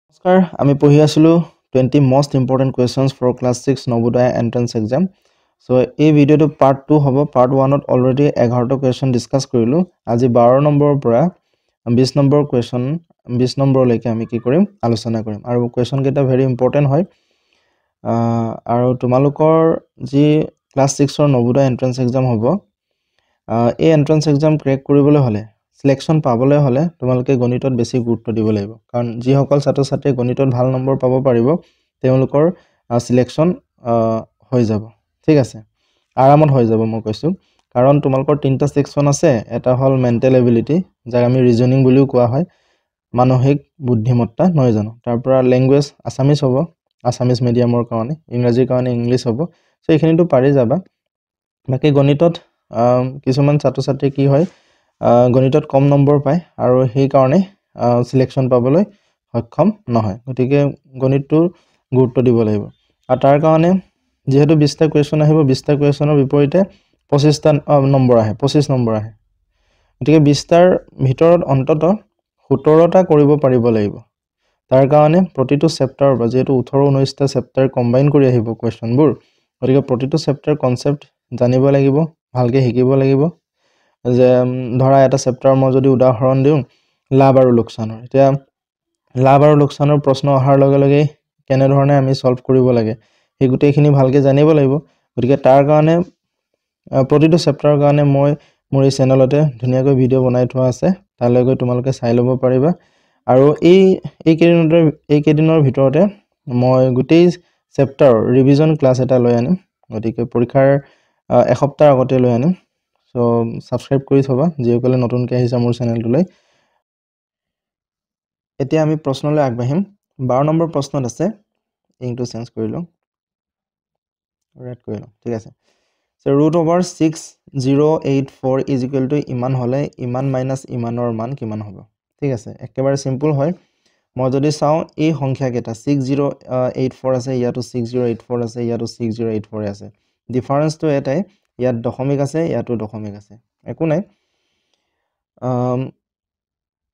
নমস্কাৰ আমি পঢ়ি আছিলোঁ 20 most important questions for class 6 Navodaya entrance exam so এই ভিডিওটো পার্ট 2 হ'ব পার্ট 1 ত অলৰেডি 11টা কোৱেশ্চন ডিসকাস কৰিলো আজি 12 নম্বৰৰ পৰা 20 নম্বৰ কোৱেশ্চন 20 নম্বৰলৈকে আমি কি কৰিম আলোচনা কৰিম আৰু কোৱেশ্চন কেইটা ভেৰি ইম্পৰ্টেন্ট হয় আৰু তোমালোকৰ যি ক্লাস 6 ৰ নবোদয় এন্ট্ৰেন্স এক্সাম হ'ব এই এন্ট্ৰেন্স এক্সাম ক্ৰেক কৰিবলৈ হলে সিলেকশন পাবলৈ হলে তোমালোকে গণিতত বেছি গুৰুত্ব দিব লাগিব কাৰণ যি সকল ছাত্ৰ ছাত্ৰী গণিতত ভাল নম্বৰ পাব পাৰিব তেওঁলোকৰ সিলেকশন হৈ যাব ঠিক আছে আৰামত হৈ যাব মই কৈছো কাৰণ তোমালোকৰ তিনটা সেকশন আছে এটা হল মেন্টাল এবিলিটি যাক আমি ৰিজনিং বুলিও কোৱা হয় মানসিক বুদ্ধিমত্তা নহয় জানো তাৰ পৰা ল্যাঙ্গুৱেজ আসামিজ হ'ব আসামিজ মিডিয়ামৰ কাৰণে ইংৰাজীৰ কাৰণে ইংলিশ হ'ব সো এইখিনিটো পাৰি যাবা বাকি গণিতত কিছুমান ছাত্ৰ ছাত্ৰী কি হয় গণিতত কম নম্বৰ পায় আৰু সেই কাৰণে সিলেকশন পাবলৈ সক্ষম নহয় গতিকে গণিতটো গুৰুত্ব দিব লাগিব আৰু তাৰ কাৰণে যেহেতু 20টা কোৱেশ্চন আহিব 20টা কোৱেশ্চনৰ বিপৰীতে 25টা নম্বৰ আহে 25 নম্বৰ আহে গতিকে 20টাৰ ভিতৰত অন্তত 17টা কৰিব পাৰিব লাগিব তাৰ কাৰণে প্ৰতিটো চেপ্টাৰৰ পৰা যেহেতু 18 19টা চেপ্টাৰ কম্বাইন কৰি আহিব কোৱেশ্চনবোৰ গতিকে প্ৰতিটো চেপ্টাৰ কনসেপ্ট জানিব লাগিব ভালকে শিকিব লাগিব যে ধৰা এটা চেপ্টাৰ মই যদি উদাহৰণ দিও লাভ আৰু লোকসানৰ এতিয়া লাভ আৰু লোকসানৰ প্ৰশ্ন অহাৰ লগে লগে কেনে ধৰণে আমি সলভ কৰিব লাগে এই গুটেইখিনি ভালকে জানিব লাগিব গতিকে তাৰ কাৰণে প্ৰতিটো চেপ্টাৰৰ কাৰণে মই মোৰ এই চেনেলতে ধুনীয়াকৈ ভিডিও বনাই থোৱা আছে তালৈ গৈ তোমালোকে চাই ল'ব পাৰিবা আৰু এই কেইদিনৰ ভিতৰতে মই গুটেই চেপ্টাৰৰ ৰিভিজন ক্লাস এটা লৈ আনিম গতিকে পৰীক্ষাৰ এসপ্তাহ আগতে লৈ আনিম সো সাবস্ক্ৰাইব কৰি থবা যিসকলে নতুনকৈ আহিছে মোৰ চেনেলটোলৈ এতিয়া আমি প্ৰশ্নলৈ আগবাঢ়িম 12 নম্বৰ প্ৰশ্নত আছে ইংটো চেঞ্জ কৰি লওঁ ৰেড কৰি লওঁ ঠিক আছে সো √6,084 is equal to ইমান হলে ইমান মাইনাস ইমানৰ মান কিমান হ'ব ঠিক আছে একেবাৰে সিম্পল হয় মই যদি চাও এই সংখ্যা কেইটা 6084 আছে ইয়াতো 6084 আছে ইয়াতো 6084 আছে ডিফাৰেন্স তো এটাই ইয়াত দশমিক আছে ইয়াতো দশমিক আছে একো নাই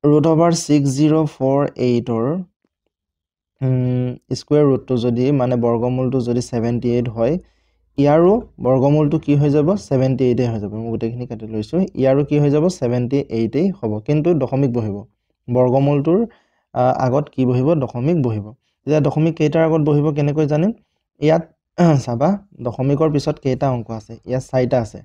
√6,048 ৰ স্কয়াৰ ৰুটটো যদি মানে বৰ্গমূলটো যদি 78 হয় ইয়াৰো বৰ্গমূলটো কি হৈ যাব 78 হৈ যাব মই গুটেইখিনি কাটি লৈছো ইয়াৰো কি হৈ যাব 78 হ'ব কিন্তু দশমিক বহিব বৰ্গমূলটোৰ আগত কি বহিব দশমিক বহিব এতিয়া দশমিক কেইটাৰ আগত বহিব কেনেকৈ জানিম ইয়াত চাবা দশমিকৰ পিছত কেইটা অংক আছে ইয়াত 4টা আছে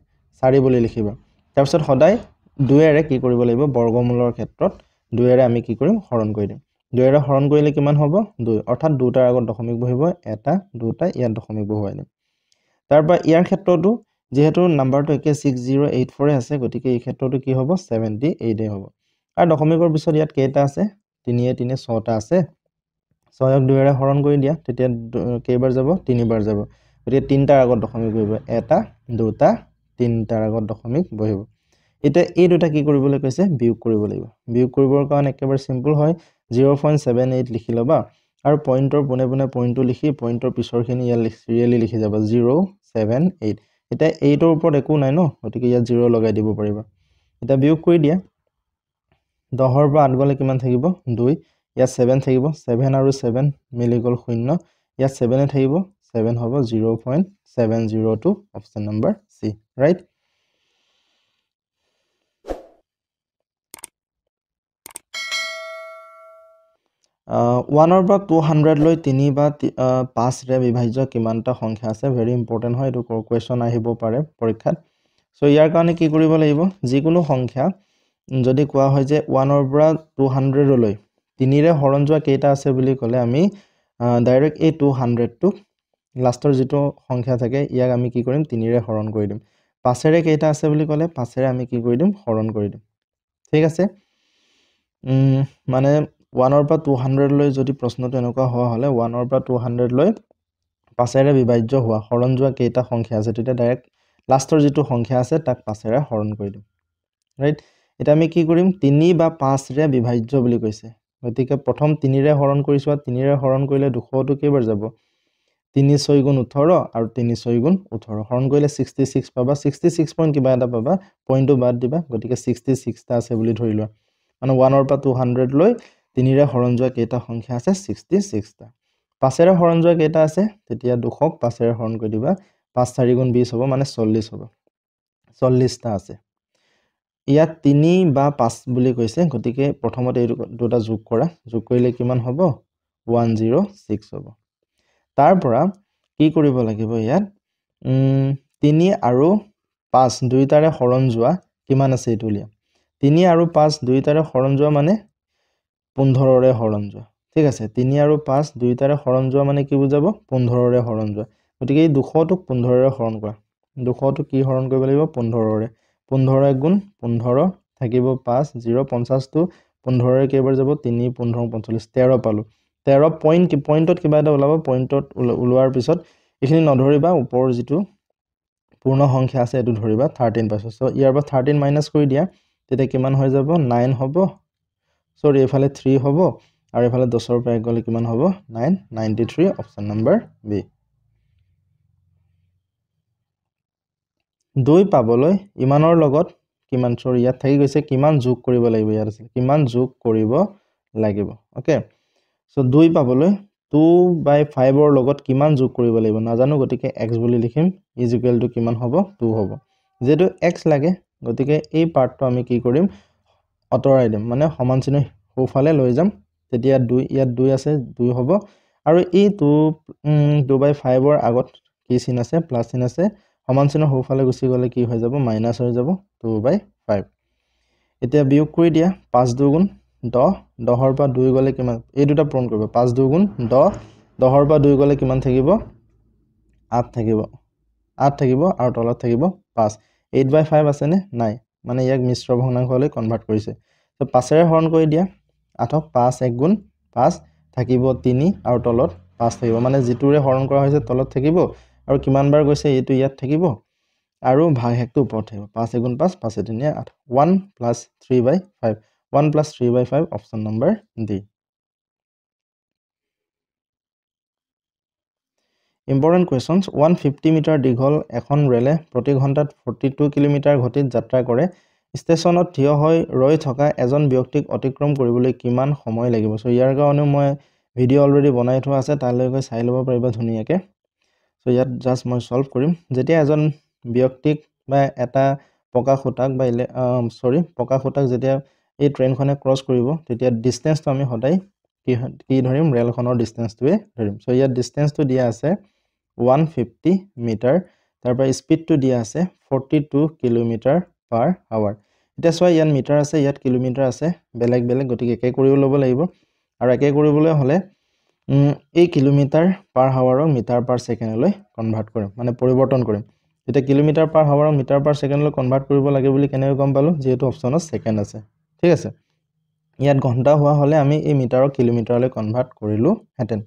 4 বুলি লিখিবা তাৰ পিছত সদায় 2 এৰে কি কৰিব লাগিব বৰ্গমূলৰ ক্ষেত্ৰত 2 এৰে আমি কি কৰিম হৰণ কৰি দিম 2 এৰে হৰণ কৰিলে কিমান হ'ব 2 অৰ্থাৎ 2টাৰ আগত দশমিক বহিব এটা 2টা ইয়াত দশমিক বহুৱাই দিম তাৰ পৰা ইয়াৰ ক্ষেত্ৰটো যেহেতু নাম্বাৰটো একে 6084 আছে গতিকে এই ক্ষেত্ৰটো কি হ'ব 78 হ'ব আৰু দশমিকৰ পিছত ইয়াত কেইটা আছে 3 এ 3 6টা আছে 6ক 2 এৰে হৰণ কৰি দিয়া তেতিয়া কেইবাৰ যাব 3 বাৰ যাব গতিকে 3টাৰ আগত দশমিক বহিব এটা 2টা 3টাৰ আগত দশমিক বহিব এটা এই দুটা কি কৰিবলৈ কৈছে বিয়োগ কৰিব লাগিব বিয়োগ কৰিবৰ কাৰণে একেবাৰে সিম্পল হয় 0.78 লিখি লবা আৰু পইণ্টৰ পোনে পোনে পইণ্টটো লিখি পইণ্টৰ পিছৰখিনি ইয়াত সিৰিয়ালি লিখি যাবা 078 এটা 8 ৰ ওপৰত একো নাই ন গতিকে ইয়াত 0 লগাই দিব পাৰিবা এটা বিয়োগ কৰি দিয়া 10 ৰ পৰা 8 গলে কিমান থাকিব 2 ইয়াত 7 থাকিব 7 আৰু 7 মিলি গল 0 ইয়াত 7 এ থাকিব 7 হ'ব 0.702 অপচন নম্বৰ সি ৰাইট 1 ৰ পৰা 200 লৈ 3 বা 5 ৰে বিভাজ্য কিমানটা সংখ্যা আছে ভেৰি ইম্পৰ্টেন্ট হয় এটো কোৱেশ্চন আহিব পাৰে পৰীক্ষাত সো ইয়াৰ কাৰণে কি কৰিব লাগিব যিকোনো সংখ্যা যদি কোৱা হয় যে 1 ৰ পৰা 200 লৈ 3 ৰে হৰণ যোৱা কেইটা আছে বুলি ক'লে আমি ডাইৰেক্ট এই 200 টো লাষ্টৰ যেটো সংখ্যা থাকে ইয়াক আমি কি কৰিম 3 ৰে হৰণ কৰি দিম 5 ৰে কেইটা আছে বুলি ক'লে 5 ৰে আমি কি কৰি দিম হৰণ কৰি দিম ঠিক আছে মানে 1 ৰ পৰা 200 লৈ যদি প্ৰশ্নটো এনেকুৱা হোৱা হলে 1 ৰ পৰা 200 লৈ 5 ৰে বিভাজ্য হোৱা হৰণ যোৱা কেইটা সংখ্যা আছে তেতিয়া ডাইৰেক্ট লাষ্টৰ যেটো সংখ্যা আছে তাক 5 ৰে হৰণ কৰি দিম ৰাইট এটা আমি কি কৰিম 3 বা 5 ৰে বিভাজ্য বুলি কৈছে গতিকে প্ৰথম 3 ৰে হৰণ কৰিছো 3 ৰে হৰণ কৰিলে 200 টো কেইবাৰ যাব 3 6 গুণ 18 আৰু 3 6 গুণ 18 হৰণ কৰিলে 66 পাবা 66 পইণ্ট কিবা এটা পাবা পইণ্টটো বাদ দিবা গতিকে 66 টা আছে বুলি ধৰি লোৱা মানে 1 ৰ পৰা 200 লৈ 3ৰে হৰণ যোৱা কেইটা সংখ্যা আছে 66টা 5ৰে হৰণ যোৱা কেইটা আছে তেতিয়া 200ক 5ৰে হৰণ কৰি দিবা 5 4 গুণ 20 হ'ব মানে 40 হ'ব 40টা আছে ইয়াত 3 বা 5 বুলি কৈছে গতিকে প্ৰথমতে এই দুটা যোগ কৰা যোগ কৰিলে কিমান হ'ব 106 হ'ব তাৰ পৰা কি কৰিব লাগিব ইয়াত 3 আৰু 5 দুইটাৰে হৰণ যোৱা কিমান আছে এইটো লিয়া 3 আৰু 5 দুইটাৰে হৰণ যোৱা মানে 15ৰে হৰণ যোৱা ঠিক আছে 3 আৰু 5 দুইটাৰে হৰণ যোৱা মানে কি বুজাব 15ৰে হৰণ যোৱা গতিকে এই 200টোক 15ৰে হৰণ কৰা 200টো কি হৰণ কৰিব লাগিব 15ৰে 15 গুণ 15 থাকিব 5 0 50 টো 15ৰে কেইবাৰ যাব 3 15 45 13 পালো 13 পইণ্টত কিবা এটা ওলাব পইণ্টত ওলোৱাৰ পিছত এইখিনি নধৰিবা ওপৰৰ যিটো পূৰ্ণ সংখ্যা আছে এটো ধৰিবা 13 পাইছো সো ইয়াৰ পৰা 13 মাইনাস কৰি দিয়া তেতিয়া কিমান হৈ যাব 9 হ'ব সৰি এফালে 3 হ'ব আৰু এফালে 10ৰ পৰা গলে কিমান হ'ব 993 অপচন নম্বৰ বি 2 পাবলৈ ইমানৰ লগত কিমান সৰি ইয়াত থাকি গৈছে কিমান যোগ কৰিব লাগিব ইয়াত আছে কিমান যোগ কৰিব লাগিব ওকে সো 2 পাবলৈ 2/5 ৰ লগত কিমান যোগ কৰিব লাগিব নাজানো গতিকে x বুলি লিখিম ইজ ইকুৱেল টু কিমান হ'ব 2 হ'ব যেটো x লাগে গতিকে এই পাৰ্টটো আমি কি কৰিম অতৰাই দিম মানে সমান চিহ্ন সোফালে লৈ যাম তেতিয়া 2 ইয়াত 2 আছে 2 হ'ব আৰু এই 2/5 ৰ আগত কি চিহ্ন আছে প্লাস চিহ্ন আছে সমান চিহ্ন সোফালে গুচি গলে কি হৈ যাব মাইনাস হৈ যাব 2/5 এতিয়া বিয়োগ কৰি দিয়া 5 2 10 10ৰ পৰা 2 গলে কিমান এই দুটা পূৰণ কৰিব 5 2 10 10ৰ পৰা 2 গলে কিমান থাকিব 8 থাকিব আৰু তলত থাকিব 5 8/5 আছে নে নাই মানে ইয়াক মিশ্ৰ ভগ্নাংশলৈ কনভাৰ্ট কৰিছে তো 5ৰে হৰণ কৰি দিয়া 8ক 5 1 গুণ 5 থাকিব 3 আৰু তলত 5 থাকিব মানে যিটোৰে হৰণ কৰা হৈছে তলত থাকিব আৰু কিমান বাৰ গৈছে এইটো ইয়াত থাকিব আৰু ভাগহেকটো ওপৰত থাকিব 5 1 গুণ 5 5 3 8 1 + 3/5 1 + 3/5 option number D important questions 150 metre দীঘল এখন ৰেলে প্ৰতি ঘণ্টাত 42 কিলোমিটাৰ গতিত যাত্ৰা কৰে ষ্টেচনত থিয় হৈ ৰৈ থকা এজন ব্যক্তিক অতিক্ৰম কৰিবলৈ কিমান সময় লাগিব সো ইয়াৰ কাৰণে মই ভিডিও অলৰেডি বনাই থোৱা আছে তালৈ গৈ চাই ল'ব পাৰিবা ধুনীয়াকৈ সো ইয়াত জাস্ট মই সলভ কৰিম যেতিয়া এজন ব্যক্তিক বা এটা পকা খুটাক বা পকা খুটাক যেতিয়া এই ট্ৰেইনখনে ক্ৰছ কৰিব তেতিয়া ডিসটেন্সটো আমি সদায় কি ধৰিম ৰেলখনৰ ডিসটেন্সটোৱে ধৰিম সো ইয়াত ডিসটেন্সটো দিয়া আছে 150 মিটাৰ তাৰ পৰা স্পিডটো দিয়া আছে 42 কিলোমিটাৰ পাৰ আৱাৰ এটা সোয়া ইয়াত মিটাৰ আছে ইয়াত কিলোমিটাৰ আছে বেলেগ বেলেগ গতিকে একে কৰিব ল'ব লাগিব আৰু একে কৰিবলৈ হলে এই কিলোমিটাৰ পাৰ আৱাৰক মিটাৰ পাৰ সেকেন্ডলৈ কনভাৰ্ট কৰিম মানে পৰিৱৰ্তন কৰিম এটা কিলোমিটাৰ পাৰ আৱাৰক মিটাৰ পাৰ সেকেন্ডলৈ কনভাৰ্ট কৰিব লাগে বুলি কেনেকৈ গম পালো যেহেতু অপচনত সেকেন্ড আছে ঠিক আছে ইয়াত ঘন্টা হোৱা হলে আমি এই মিটাৰক কিলোমিটাৰলৈ কনভাৰ্ট কৰিলো হেতেন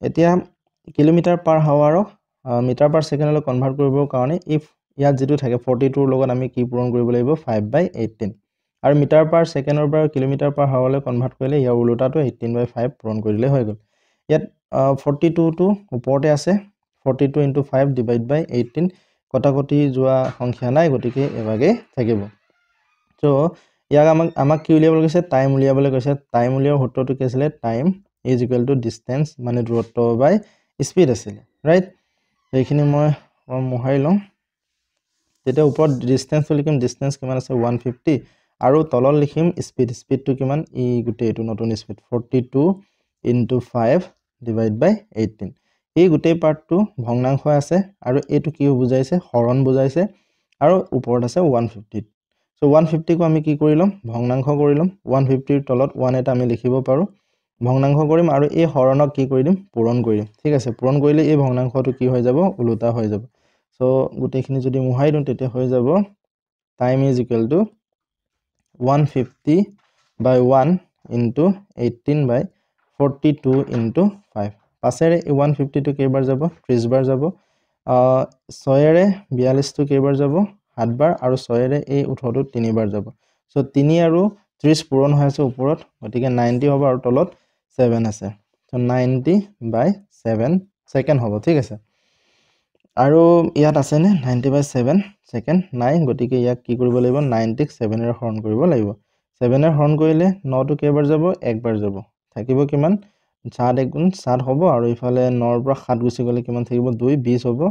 এতিয়া কিলোমিটাৰ পাৰ আৱাৰক মিটাৰ পাৰ সেকেন্ডলৈ কনভাৰ্ট কৰিবৰ কাৰণে ইফ ইয়াত যেটো থাকে 42 ৰ লগত আমি কি পূৰণ কৰিব লাগিব 5/18 আৰু মিটাৰ পাৰ সেকেন্ডৰ পৰা কিলোমিটাৰ পাৰ আৱাৰলৈ কনভাৰ্ট কৰিলে ইয়াৰ উলটাটো 18/5 পূৰণ কৰিলে হৈ গল ইয়াত 42 টো ওপৰতে আছে 42 * 5 / 18 কটাকটি যোৱা সংখ্যা নাই গতিকে এভাগে থাকিব সো ইয়াক আমাক কি উলিয়াবলৈ কৈছে টাইম উলিয়াবলৈ কৈছে টাইম উলিয়াৰ সূত্ৰটো কি আছিল time is equal to distance মানে দূৰত্ব বাই স্পিড আছিল ৰাইট এইখিনি মই মোহাৰি লম তেতিয়া ওপৰত ডিসটেন্স লিখিম ডিসটেন্স কিমান আছে 150 আৰু তলত লিখিম স্পিডটো কিমান ই গুটে এটো নতুন স্পিড 42 * 5 / 18 এই গুটে পাৰ্টটো ভগ্নাংশ আছে আৰু এটো কি বুজাইছে হৰণ বুজাইছে আৰু ওপৰত আছে 150 সো 150 কো আমি কি কৰিলম ভগ্নাংশ কৰিলম 150 ৰ তলত 1 এটা আমি লিখিব পাৰো ভগ্নাংশ কৰিম আৰু এই হৰণক কি কৰি দিম পূৰণ কৰিম ঠিক আছে পূৰণ কৰিলে এই ভগ্নাংশটো কি হৈ যাব উলুটা হৈ যাব সো গুটেখিনি যদি মুহাই দিম তেতিয়া হৈ যাব time is equal to 150/1 into 18/42 into 5 পাছেৰে 150 টো কেইবাৰ যাব 30 বাৰ যাব 6 ৰে 42 টো কেইবাৰ যাব 7 বাৰ আৰু 6 ৰে এই 18 টো 3 বাৰ যাব সো 3 আৰু 30 পূৰণ হৈ আছে ওপৰত গতিকে 90 হ'ব আৰু তলত 7 আছে সো 90/7 সেকেন্ড হ'ব ঠিক আছে আৰু ইয়াত আছে নে 90/7 সেকেন্ড নাই গতিকে ইয়াক কি কৰিব লাগিব 90 ক 7 ৰে হৰণ কৰিব লাগিব 7 হৰণ কৰিলে 9 টো কেইবাৰ যাব একবাৰ যাব থাকিব কিমান 7 1 গুণ 7 হ'ব আৰু ইফালে 9 ৰ পৰা 7 গুচি গলে কিমান থাকিব 2 20 হ'ব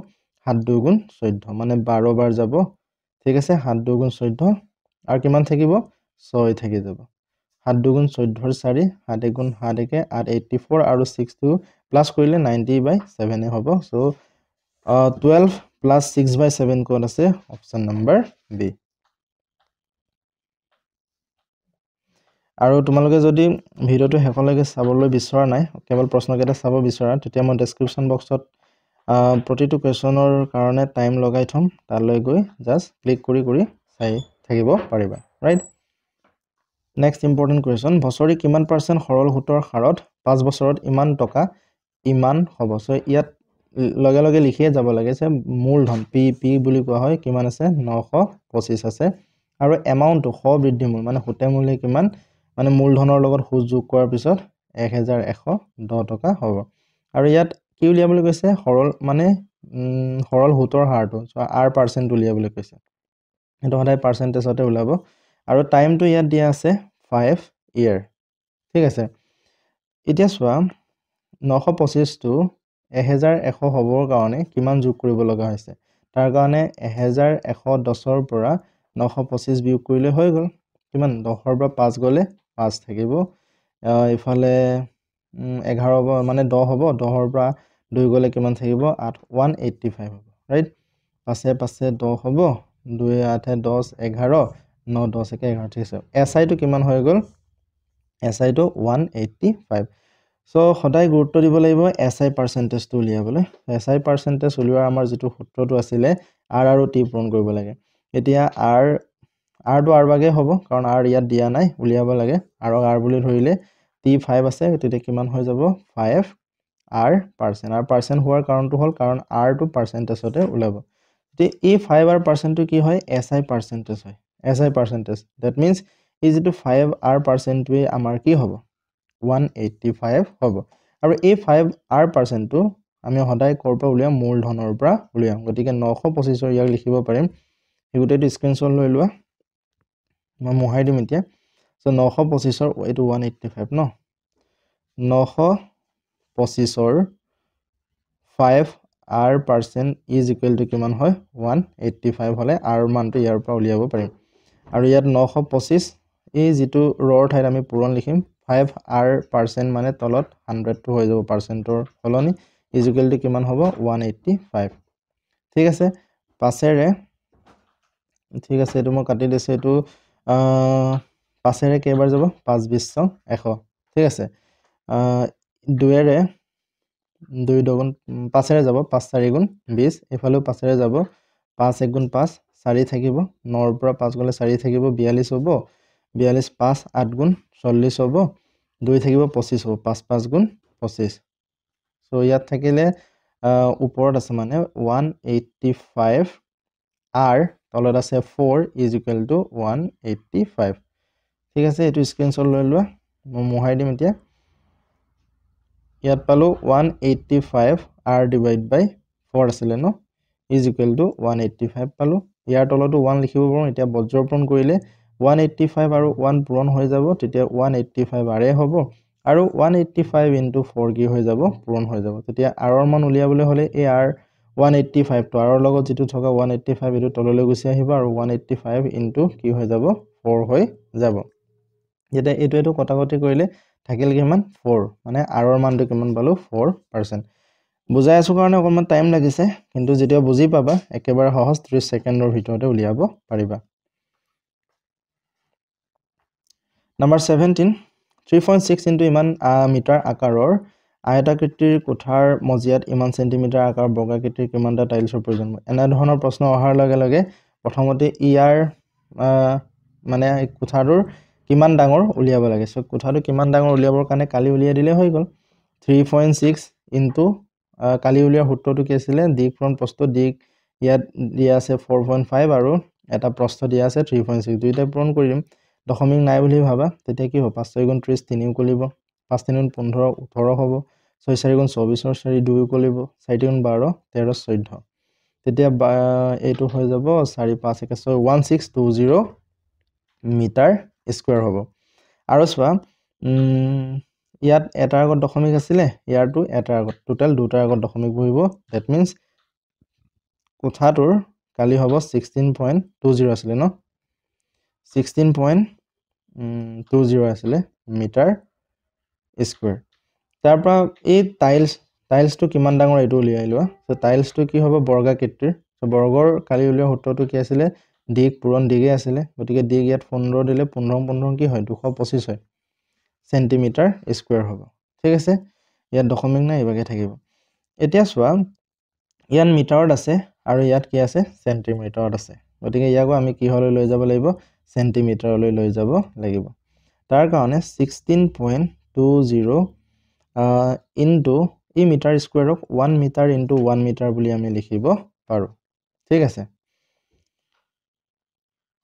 7 2 গুণ 14 মানে 12 বাৰ যাব ঠিক আছে 7 2 গুণ 14 আৰু কিমান থাকিব 6 থাকি যাব 7 2 গুণ 14 ৰ 4 7 1 গুণ 7 1 8 84 আৰু 6 টো প্লাস কৰিলে 90/7 হ'ব সো 12 plus 6/7 কোন আছে অপশন নাম্বার বি আৰু তোমালোকে যদি ভিডিওটো হেকলৈকে চাবলৈ বিচৰা নাই কেৱল প্ৰশ্নকেইটা চাব বিচৰা তেতিয়া মই ডেসক্ৰিপচন বক্সত প্ৰতিটো কোৱেশ্চনৰ কাৰণে টাইম লগাই থম তালৈ গৈ জাস্ট ক্লিক কৰি চাই থাকিব পাৰিবা ৰাইট নেক্সট ইম্পৰ্টেন্ট কোৱেশ্চন বছৰি কিমান % সৰল সুতৰ হাৰত 5 বছৰত ইমান টকা ইমান হ'ব সো ইয়াত লগে লগে লিখিয়ে যাব লাগে যে মূলধন পি বুলি কোৱা হয় কিমান আছে 925 আছে আৰু এমাউন্টটো হ বৃদ্ধিমূল মানে সুতে মূল্য কিমান মানে মূলধনৰ লগত সুদ যোগ কৰাৰ পিছত 1110 টকা হ'ব আৰু ইয়াত কি উলিয়াবলৈ কৈছে সৰল মানে সৰল সুতৰ হাৰটো r% উলিয়াবলৈ কৈছে এটো সদায় পাৰ্সেন্টেজতে উলাব আৰু টাইমটো ইয়াত দিয়া আছে 5 ইয়াৰ ঠিক আছে এতিয়া চোৱা 925 টো 1110 হ'বৰ কাৰণে কিমান যোগ কৰিব লগা হৈছে তাৰ কাৰণে 1110 ৰ পৰা 925 বিয়োগ কৰিলে হৈ গল কিমান 10 ৰ পৰা 5 গলে 5 থাকিব ইফালে 11 মানে 10 হ'ব 10 ৰ পৰা 2 গলে কিমান থাকিব 8 185 হ'ব ৰাইট পাছে পাছে 10 হ'ব 2 8 10 11 9 10 11 ঠিক আছে এসআই টো কিমান হৈ গল এসআই টো 185 সো সদায় গুৰুত্ব দিব লাগিব এসআই পাৰ্সেন্টেজ টো উলিয়াবলৈ এসআই পাৰ্সেন্টেজ উলিওৱাৰ আমাৰ যেটো সূত্ৰটো আছিল r আৰু t পূৰণ কৰিব লাগে এতিয়া r টো r ভাগে হ'ব কাৰণ r ইয়াত দিয়া নাই উলিয়াব লাগে আৰু r বুলি ধৰিলে t 5 আছে তেতিয়া কিমান হৈ যাব 5 r পাৰ্সেন্ট হোৱাৰ কাৰণটো হ'ল কাৰণ r টো পার্সেন্টেজতে উলাব তে এই 5 r পার্সেন্ট টো কি হয় SI পার্সেন্টেজ হয় SI পার্সেন্টেজ that means এই যেটো 5 r পার্সেন্ট টোৱে আমাৰ কি হ'ব 185 হ'ব আৰু এই 5 r পাৰ্সেন্ট টো আমি সদায় কৰ পৰা উলিয়াম মূলধনৰ পৰা উলিয়াম গতিকে 925 ৰ ইয়াক লিখিব পাৰিম হেগুটেটো স্ক্ৰিনশ্বট লৈ লোৱা মই মোহাই দিম এতিয়া সো 925 ৰ এটো 185 ন 925 ৰ 5 r% is equal to কিমান হয় 185 হলে r মানটো ইয়াৰ পৰা উলিয়াব পাৰিম আৰু ইয়াত 925 এই যেটো ৰৰ ঠাইত আমি পূৰণ লিখিম 5 r% মানে তলত 100 টো হৈ যাব পাৰ্সেন্টৰ হলনি is equal to কিমান হ'ব 185 ঠিক আছে পাছেৰে ঠিক আছে এটো মই কাটি দিছে এটো পাছেৰে কেইবাৰ যাব 5 20 100 ঠিক আছে 2 এৰে 2 দুগুণ 5 এৰে যাব 5 4 গুণ 20 এফালেও 5 এৰে যাব 5 1 গুণ 5 4 থাকিব 9 ৰ পৰা 5 গলে 4 থাকিব 42 হ'ব 42 5 8 গুণ 40 হ'ব 2 থাকিব 25 হ'ব 5 5 গুণ 25 সো ইয়াত থাকিলে ওপৰত আছে মানে 185 r তলত আছে 4 is equal to 185 ঠিক আছে এটো স্ক্ৰিনশ্বট লৈ লোৱা মই মোহাই দিম এতিয়া ইয়াত পালো 185 r divided by 4 আছিল ন is equal to 185 পালো ইয়াৰ তলতো 1 লিখিব পাৰো এতিয়া বজ্ৰপূৰণ কৰিলে 185 আৰু 1 পূৰণ হৈ যাব তেতিয়া 185 r হ'ব আৰু 185 into 4 কি হৈ যাব পূৰণ হৈ যাব তেতিয়া r ৰ মান উলিয়াবলৈ হলে এই r 185 to r ৰ লগত যেটো থকা 185 এটো তললৈ গুছি আহিব আৰু 185 into কি হৈ যাব 4 হৈ যাব যেতিয়া এটো কটাকটি কৰিলে থাকিল কিমান 4 মানে r ৰ মানটো কিমান পালো 4% বুজাই আছো কাৰণে অকমান টাইম লাগিছে কিন্তু যেতিয়া বুজি পাবা একেবাৰে সহজ 30 সেকেন্ডৰ ভিতৰতে উলিয়াব পাৰিবা নাম্বাৰ 17 3.6 into ইমান মিটাৰ আকাৰৰ আয়তাকৃতিৰ কোঠাৰ মজিয়াত ইমান সেন্টিমিটাৰ আকাৰ বৰ্গাকৃতিৰ কিমানটা টাইলছৰ প্ৰয়োজন এনে ধৰণৰ প্ৰশ্ন অহাৰ লগে লগে প্ৰথমতে ইয়াৰ মানে কোঠাটোৰ কিমান ডাঙৰ উলিয়াব লাগে সো কোঠাটো কিমান ডাঙৰ উলিয়াবৰ কাৰণে কালি উলিয়াই দিলে হৈ গল 3.6 into কালি উলিয়াৰ সূত্ৰটো কি আছিল দিকফ্ৰন্ট প্ৰস্থ দিক ইয়াত দিয়া আছে 4.5 আৰু এটা প্ৰস্থ দিয়া আছে 3.6 দুইটা পূৰণ কৰিম দশমিক নাই বুলি ভাবা তেতিয়া কি হ'ব 5 6 গুণ 30 3 উকলিব 5 3 গুণ 15 18 হ'ব 6 4 গুণ 24 4 2 উকলিব 4 গুণ 12 13 14 তেতিয়া এইটো হৈ যাব 4 5 1620 মিটাৰ স্কোয়াৰ হ'ব আৰু চোৱা ইয়াত এটাৰ আগত দশমিক আছিলে ইয়াৰটো এটাৰ আগত টোটাল দুটাৰ আগত দশমিক বহিব দ্যাট মিন্স কোঠাটোৰ কালি হ'ব 16.20 আছিলে ন 16.20 আছিলে মিটাৰ স্কোয়াৰ তাৰ পৰা এই টাইলছটো কিমান ডাঙৰ এইটো উলিয়াই লোৱা সো টাইলছটো কি হ'ব বৰ্গাকৃতিৰ সো বৰ্গৰ কালি উলিওৱা সূত্ৰটো কি আছিলে দিক পূৰণ দিগে আছিলে গতিকে দিক ইয়াত 15 দিলে 15 কি হয় 225 হয় সেন্টিমিটাৰ স্কয়াৰ হ'ব ঠিক আছে ইয়াত দশমিক নাই ইবাগে থাকিব এতিয়া চোৱা ইয়াত মিটাৰত আছে আৰু ইয়াত কি আছে সেন্টিমিটাৰত আছে গতিকে ইয়াকো আমি কি হলৈ লৈ যাব লাগিব সেন্টিমিটাৰলৈ লৈ যাব লাগিব তাৰ কাৰণে 16.20 ইনটু ই মিটাৰ স্কয়াৰক 1 মিটাৰ ইনটু 1 মিটাৰ বুলি আমি লিখিব পাৰো ঠিক আছে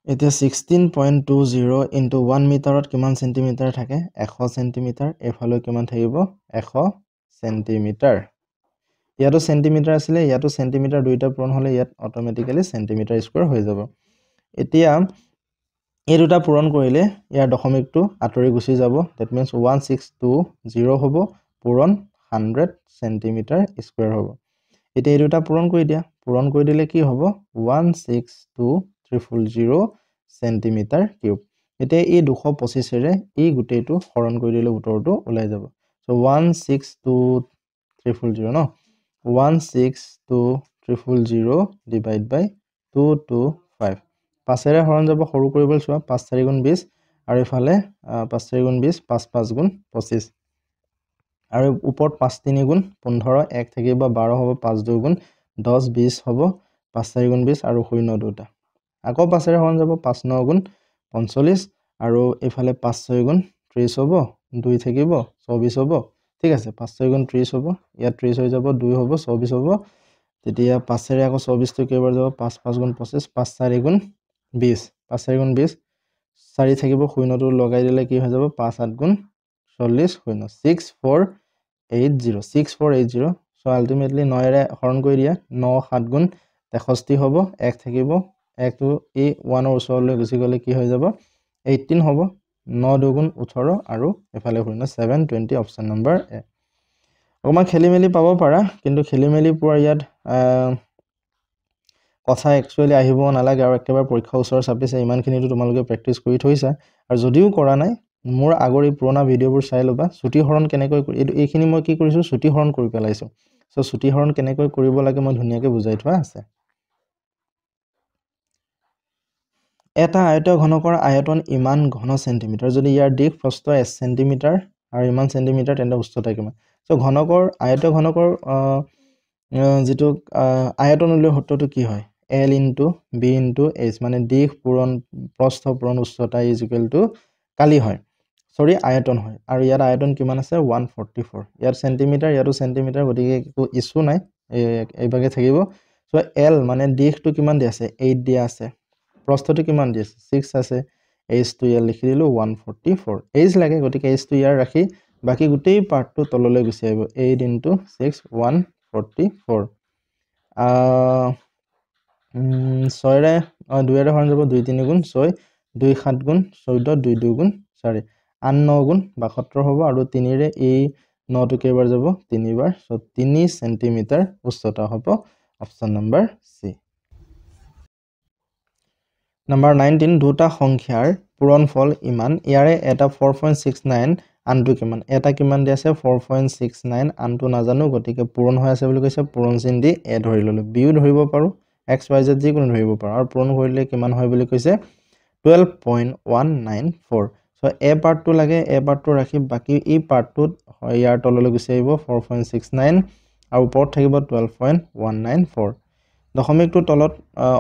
এতিয়া 16.20 ইনটু 1 মিটাৰত কিমান সেন্টিমিটাৰ থাকে 100 সেন্টিমিটাৰ এফালে কিমান থাকিব 100 সেন্টিমিটাৰ ইয়াতো সেন্টিমিটাৰ আছিলে ইয়াতো সেন্টিমিটাৰ দুইটা পূৰণ হলে ইয়াত অটোমেটিক্যালি সেন্টিমিটাৰ স্কয়াৰ হৈ যাব এতিয়া এই দুটা পূৰণ কৰিলে ইয়াৰ দশমিকটো আতৰি গুচি যাব দ্যাট মিন্স 1620 হ'ব পূৰণ 100 সেন্টিমিটাৰ স্কয়াৰ হ'ব এতিয়া এই দুটা পূৰণ কৰি দিয়া পূৰণ কৰি দিলে কি হ'ব 162300 সেন্টিমিটাৰ কিউব এতিয়া এই 225 ৰে এই গুটেটো হৰণ কৰি দিলে উত্তৰটো ওলাই যাব সো 162300 ন 162300 ডিভাইড বাই 225 5ৰে হৰণ যাব সৰু কৰিবলৈ চোৱা 5 4 গুণ 20 আৰু ইফালে 5 4 গুণ 20 5 5 গুণ 25 আৰু ওপৰত 5 3 গুণ 15 1 থাকিব 12 হ'ব 5 2 গুণ 10 20 হ'ব 5 4 গুণ 20 আৰু 0 দুটা আকৌ 5ৰে হৰণ যাব 5 9 গুণ 45 আৰু ইফালে 5 6 গুণ 30 হ'ব 2 থাকিব 24 হ'ব ঠিক আছে 5 6 গুণ 30 হ'ব ইয়াত 30 হৈ যাব 2 হ'ব 24 হ'ব তেতিয়া 5ৰে আকৌ 24 টো কেইবাৰ যাব 5 5 গুণ 25 5 4 গুণ 20 5 4 গুণ 20 4 থাকিব 0 টো লগাই দিলে কি হৈ যাব 5 8 গুণ 40 0 6480 সো আলটিমেটলি 9 ৰে হৰণ কৰি দিয়া 9 7 গুণ 63 হ'ব 1 থাকিব 1 টো এই 1 ৰ ওচৰলৈ গুচি গলে কি হৈ যাব 18 হ'ব 9 2 গুণ 18 আৰু এফালে 0 720 অপচন নম্বৰ এ অকমান খেলিমেলি পাব পাৰা কিন্তু খেলিমেলি পোৱাৰ ইয়াত কথা একচুয়ালি আহিব নালাগে আৰু একেবাৰে পৰীক্ষা ওচৰ চাপিছে ইমানখিনিটো তোমালোকে প্ৰেক্টিস কৰি থৈছা আৰু যদিও কৰা নাই মোৰ আগৰ এই পুৰণা ভিডিঅবোৰ চাই লবা ছুটি হৰণ কেনেকৈ এইখিনি মই কি কৰিছো ছুটি হৰণ কৰি পেলাইছো সো ছুটি হৰণ কেনেকৈ কৰিব লাগে মই ধুনিয়াকৈ বুজাই থোৱা আছে এটা আয়ত ঘনকৰ আয়তন ইমান ঘন সেন্টিমিটাৰ যদি ইয়াৰ দিক প্ৰস্থ s সেন্টিমিটাৰ আৰু ইমান সেন্টিমিটাৰ তেন্তে উচ্চতা কিমান সো ঘনকৰ আয়ত ঘনকৰ যেটো আয়তন উলিওৱা সূত্ৰটো কি হয় l * b * h মানে দিক পূৰণ প্ৰস্থ পূৰণ উচ্চতা কালি হয় সৰি আয়তন হয় আৰু ইয়াত আয়তন কিমান আছে 144 ইয়াত সেন্টিমিটাৰ ইয়াতো সেন্টিমিটাৰ গতিকে একো ইস্যু নাই এইভাগে থাকিব সো l মানে দিকটো কিমান দি আছে 8 দিয়া আছে প্ৰস্থটো কিমান দি আছে 6 আছে h টো ইয়াত লিখি দিলো 144 h লাগে গতিকে h টো ইয়াৰ ৰাখি বাকি গোটেই পাৰ্টটো তললৈ গুচি আহিব 8 * 6 144 6 ৰে 2 ৰে হৰণ যাব 2 3 গুণ 6 2 7 গুণ 14 2 2 গুণ 4 8 9 গুণ 72 হ'ব আৰু 3 ৰে এই 9 টো কেইবাৰ যাব 3 বাৰ সো 3 সেন্টিমিটাৰ উচ্চতা হ'ব অপচন নম্বৰ সি Number 19 দুটা সংখ্যাৰ পূৰণফল ইমান ইয়াৰে এটা 4.69 আনটো কিমান এটা কিমান দি আছে 4.69 আনটো নাজানো গতিকে পূৰণ হৈ আছে বুলি কৈছে পূৰণ চিন দি এ ধৰি ললো বিও ধৰিব পাৰো x y z যি কোনো ধৰিব পাৰো আৰু পূৰণ কৰিলে কিমান হয় বুলি কৈছে 12.194 সো এ পাৰ্টটো লাগে এ পাৰ্টটো ৰাখি বাকি এই পাৰ্টটোত ইয়াৰ তললৈ গুচি আহিব 4.69 আৰু ওপৰত থাকিব 12.194 দশমিকটো তলত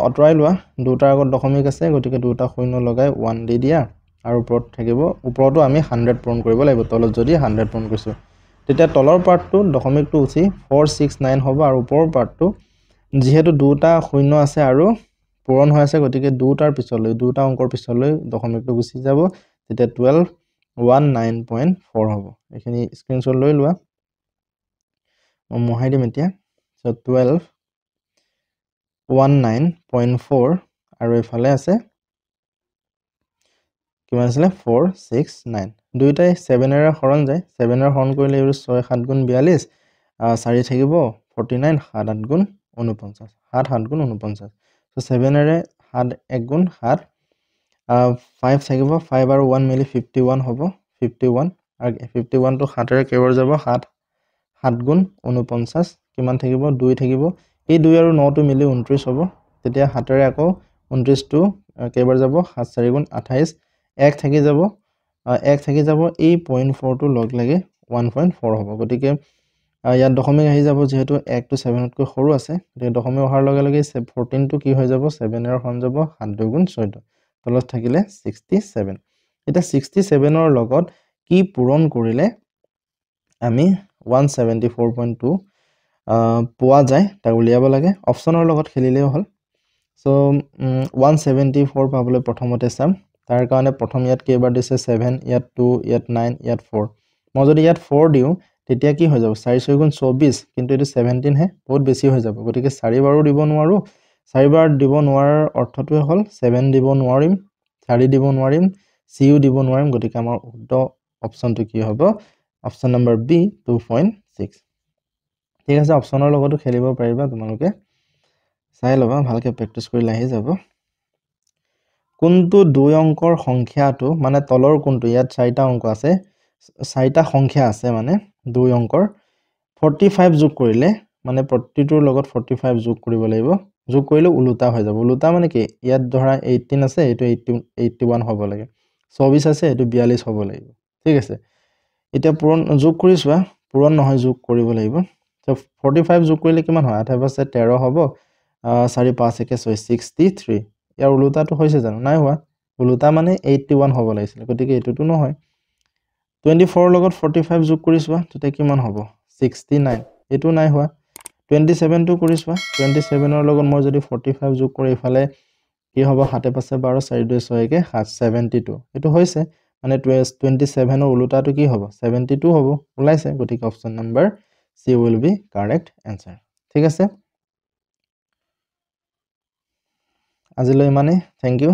অতৰাই লোৱা দুটাৰ আগত দশমিক আছে গতিকে দুটা শূন্য লগাই 1 দি দিয়া আৰু ওপৰত থাকিব ওপৰতো আমি 100 পূৰণ কৰিব লাগিব তলত যদি 100 পূৰণ কৰিছো তেতিয়া তলৰ পাৰ্টটো দশমিকটো উঠি 469 হ'ব আৰু ওপৰৰ পাৰ্টটো যেহেতু দুটা শূন্য আছে আৰু পূৰণ হৈ আছে গতিকে দুটাৰ পিছলৈ দুটা অংকৰ পিছলৈ দশমিকটো গুচি যাব তেতিয়া 12.194 হ'ব এখিনি স্ক্ৰিনশ্বট লৈ লোৱা মই মহাই দিম এতিয়া সো 12.19.4 আৰু এফালে আছে কিমান আছিলে 469 দুইটাই 7 এৰে হৰণ যায় 7 এৰে হৰণ কৰিলে এই 6 7 গুণ 42 4 থাকিব 49 7 8 গুণ 49 7 7 গুণ 49 সো 7 এৰে 7 1 গুণ 7 5 থাকিব 5 আৰু 1 মিলি 51 হ'ব 51 আৰু 51 টো 7 এৰে কেইবাৰ যাব 7 7 গুণ 49 কিমান থাকিব 2 থাকিব এই 2 আৰু 9 টো মিলি 29 হ'ব তেতিয়া 7 এৰে আকৌ 29 টো কেইবাৰ যাব 7 4 গুণ 28 1 থাকি যাব 1 থাকি যাব এই 0.4 টো লগ লাগি 1.4 হ'ব গতিকে ইয়াত দশমিক আহি যাব যেহেতু 1 টো 7 তকৈ সৰু আছে গতিকে দশমিক অহাৰ লগে লগে 14 টো কি হৈ যাব 7 এৰ হৰণ যাব 7 2 গুণ 14 তলত থাকিলে 67 এটা 67 ৰ লগত কি পূৰণ কৰিলে আমি 174.2 পোৱা যায় তাক উলিয়াব লাগে অপচনৰ লগত খেলিলেও হ'ল সো 174 পাবলৈ প্ৰথমতে চাম তাৰ কাৰণে প্ৰথম ইয়াত কেইবাৰ দিছে 7 ইয়াত 2 ইয়াত 9 ইয়াত 4 মই যদি ইয়াত 4 দিও তেতিয়া কি হৈ যাব 4 6 গুণ 24 কিন্তু এটো 17 হে বহুত বেছি হৈ যাব গতিকে 4 বাৰো দিব নোৱাৰো 4 বাৰ দিব নোৱাৰাৰ অৰ্থটো হ'ল 7 দিব নোৱাৰিম 4 দিব নোৱাৰিম সিও দিব নোৱাৰিম গতিকে আমাৰ উত্তৰ অপচনটো কি হ'ব অপচন নম্বৰ বি 2.6 ঠিক আছে অপচনৰ লগতো খেলিব পাৰিবা তোমালোকে চাই লবা ভালকে প্ৰেক্টিস কৰিলে আহি যাব কোনটো দুই অংকৰ সংখ্যাটো মানে তলৰ কোনটো ইয়াত 4টা অংক আছে 4টা সংখ্যা আছে মানে দুই অংকৰ 45 যোগ কৰিলে মানে প্ৰতিটোৰ লগত 45 যোগ কৰিব লাগিব যোগ কৰিলে উলুটা হৈ যাব উলুটা মানে কি ইয়াত ধৰা 18 আছে এটো 81 হ'ব লাগে 24 আছে এটো 42 হ'ব লাগিব ঠিক আছে এটা পূৰণ যোগ কৰিছোৱা পূৰণ নহয় যোগ কৰিব লাগিব তো 45 যোগ কৰিলে কিমান হয় 8 আছে 13 হ'ব 4 5 1 6 63 ইয়াৰ উলুটাটো হৈছে জানো নাই হোৱা উলুটা মানে 81 হ'ব লাগিছিল গতিকে এটোটো নহয় 24 লগত 45 যোগ কৰিছোৱা তেতিয়া কিমান হ'ব 69 এটো নাই হোৱা 27 টো কৰিছোৱা 27 ৰ লগত মই যদি 45 যোগ কৰি ইফালে কি হ'ব 7 5 12 4 2 6 কে 72 এটো হৈছে মানে 27 ৰ উলুটাটো কি হ'ব 72 হ'ব ওলাইছে গতিকে option number C will be correct answer ঠিক আছে আজিলৈ মানে থ্যাংক ইউ